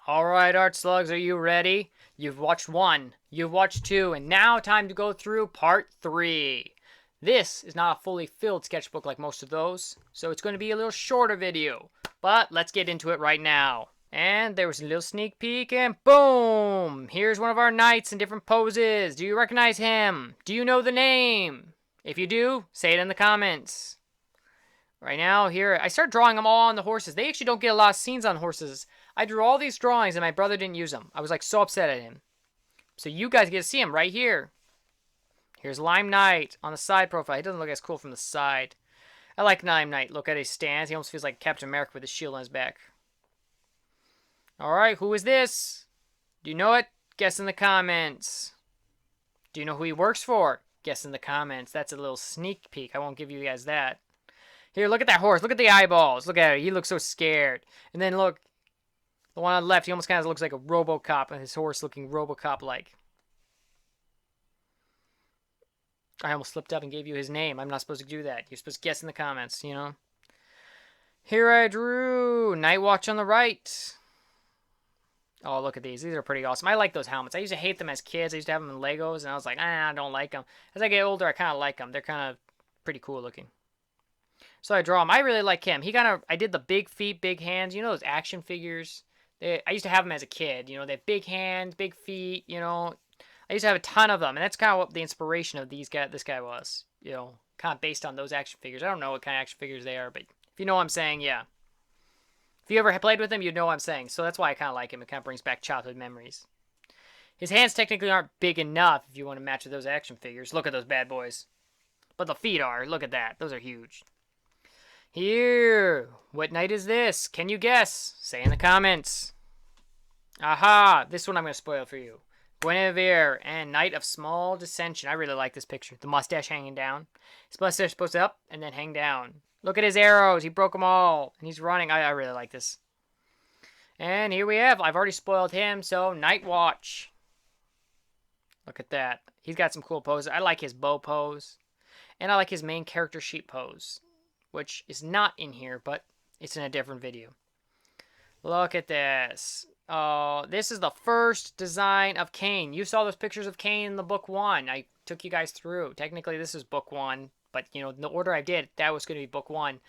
Alright, Art Slugs, are you ready? You've watched 1, you've watched 2, and now time to go through part 3. This is not a fully filled sketchbook like most of those, so it's going to be a little shorter video. But let's get into it right now. And there was a little sneak peek, and boom! Here's one of our knights in different poses. Do you recognize him? Do you know the name? If you do, say it in the comments. Right now, here, I started drawing them all on the horses. They actually don't get a lot of scenes on horses. I drew all these drawings and my brother didn't use them. I was like so upset at him. So you guys get to see him right here. Here's Lime Knight on the side profile. He doesn't look as cool from the side. I like Lime Knight. Look at his stance. He almost feels like Captain America with his shield on his back. Alright, who is this? Do you know it? Guess in the comments. Do you know who he works for? Guess in the comments. That's a little sneak peek. I won't give you guys that. Here, look at that horse. Look at the eyeballs. Look at it. He looks so scared. And then look, the one on the left, he almost kind of looks like a RoboCop, and his horse looking RoboCop-like. I almost slipped up and gave you his name. I'm not supposed to do that. You're supposed to guess in the comments, you know? Here I drew Night Watch on the right. Oh, look at these. These are pretty awesome. I like those helmets. I used to hate them as kids. I used to have them in Legos, and I was like, I don't like them. As I get older, I kind of like them. They're kind of pretty cool looking. So I draw him. I really like him. I did the big feet, big hands. You know those action figures? I used to have them as a kid. You know, they have big hands, big feet, you know. I used to have a ton of them. And that's kind of what the inspiration of this guy was. You know, kind of based on those action figures. I don't know what kind of action figures they are, but if you know what I'm saying, yeah. If you ever played with him, you know what I'm saying. So that's why I kind of like him. It kind of brings back childhood memories. His hands technically aren't big enough if you want to match with those action figures. Look at those bad boys. But the feet are. Look at that. Those are huge. Here, what knight is this? Can you guess? Say in the comments. Aha, this one I'm going to spoil for you. Guinevere and Knight of Small Dissension. I really like this picture. The mustache hanging down. His mustache supposed to up and then hang down. Look at his arrows. He broke them all. And he's running. I really like this. And here we have. I've already spoiled him, so Night Watch. Look at that. He's got some cool poses. I like his bow pose. And I like his main character sheet pose, which is not in here, but it's in a different video. Look at this. Oh, this is the first design of Cain. You saw those pictures of Cain in the book 1. I took you guys through. Technically, this is book 1, but, you know, in the order I did, that was going to be book 1.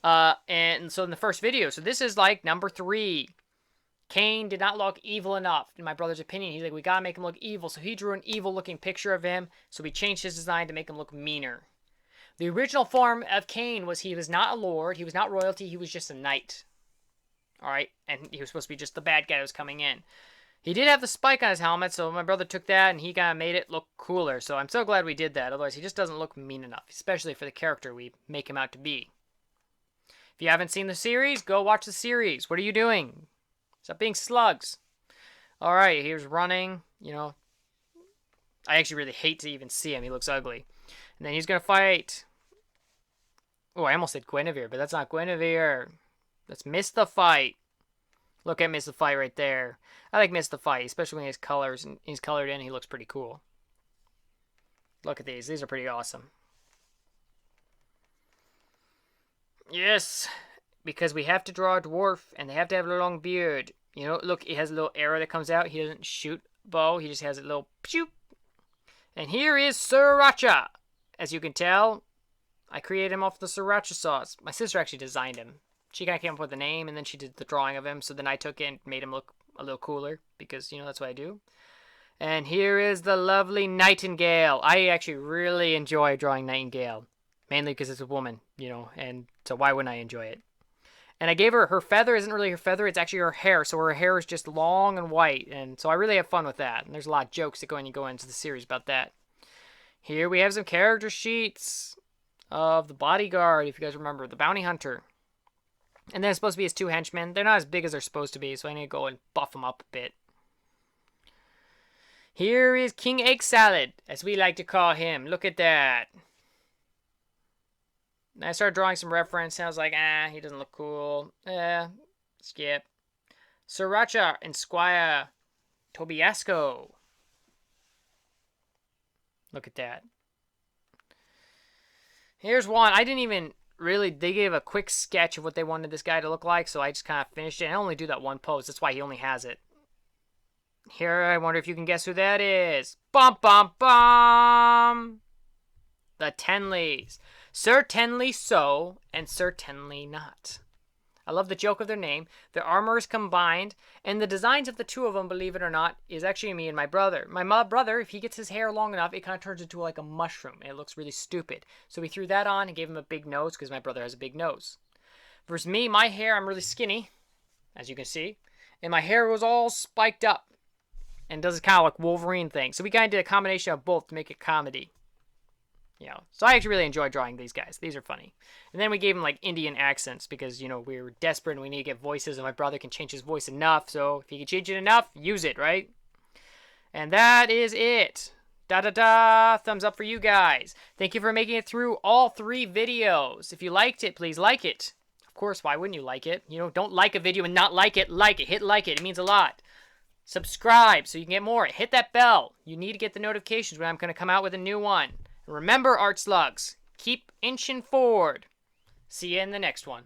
And so in the first video, so this is like number 3. Cain did not look evil enough, in my brother's opinion. He's like, we got to make him look evil. So he drew an evil-looking picture of him, so we changed his design to make him look meaner. The original form of Cain was he was not a lord, he was not royalty, he was just a knight. Alright, and he was supposed to be just the bad guy that was coming in. He did have the spike on his helmet, so my brother took that and he kind of made it look cooler. So I'm so glad we did that, otherwise he just doesn't look mean enough, especially for the character we make him out to be. If you haven't seen the series, go watch the series. What are you doing? Stop being slugs. Alright, here's running, you know. I actually really hate to even see him, he looks ugly. And then he's going to fight. Oh, I almost said Guinevere, but that's not Guinevere. Let's Miss the Fight. Look at Miss the Fight right there. I like Miss the Fight, especially when he has colors and he's colored in. He looks pretty cool. Look at these. These are pretty awesome. Yes, because we have to draw a dwarf and they have to have a long beard. You know, look, it has a little arrow that comes out. He doesn't shoot bow. He just has a little pew. And here is Sriracha. As you can tell, I created him off the sriracha sauce. My sister actually designed him. She kind of came up with the name, and then she did the drawing of him. So then I took it and made him look a little cooler, because, you know, that's what I do. And here is the lovely Nightingale. I actually really enjoy drawing Nightingale, mainly because it's a woman, you know, and so why wouldn't I enjoy it? And I gave her feather isn't really her feather, it's actually her hair. So her hair is just long and white, and so I really have fun with that. And there's a lot of jokes that go into the series about that. Here we have some character sheets of the bodyguard, if you guys remember, the bounty hunter. And then it's supposed to be his 2 henchmen. They're not as big as they're supposed to be, so I need to go and buff them up a bit. Here is King Egg Salad, as we like to call him. Look at that. And I started drawing some reference, and I was like, he doesn't look cool. Skip. Sriracha and Squire Tobiasco. Look at that. Here's one. I didn't even really, they gave a quick sketch of what they wanted this guy to look like, so I just kind of finished it. I only do that one pose. That's why he only has it. Here, I wonder if you can guess who that is. Bum, bum, bum! The Tenleys. Certainly so, and certainly not. I love the joke of their name. Their armor is combined, and the designs of the two of them, believe it or not, is actually me and my brother. My brother, if he gets his hair long enough, it kind of turns into like a mushroom, and it looks really stupid. So we threw that on and gave him a big nose, because my brother has a big nose. Versus me, my hair, I'm really skinny, as you can see, and my hair was all spiked up, and does kind of like Wolverine thing. So we kind of did a combination of both to make it comedy. So I actually really enjoy drawing these guys. These are funny. And then we gave them like Indian accents because, we were desperate and we need to get voices, and my brother can change his voice enough. So if he can change it enough, use it, right? And that is it. Da-da-da. Thumbs up for you guys. Thank you for making it through all 3 videos. If you liked it, please like it. Of course, why wouldn't you like it? Don't like a video and not like it. Like it. Hit like it. It means a lot. Subscribe so you can get more. Hit that bell. You need to get the notifications when I'm going to come out with a new one. Remember, Art Slugs, keep inching forward. See you in the next one.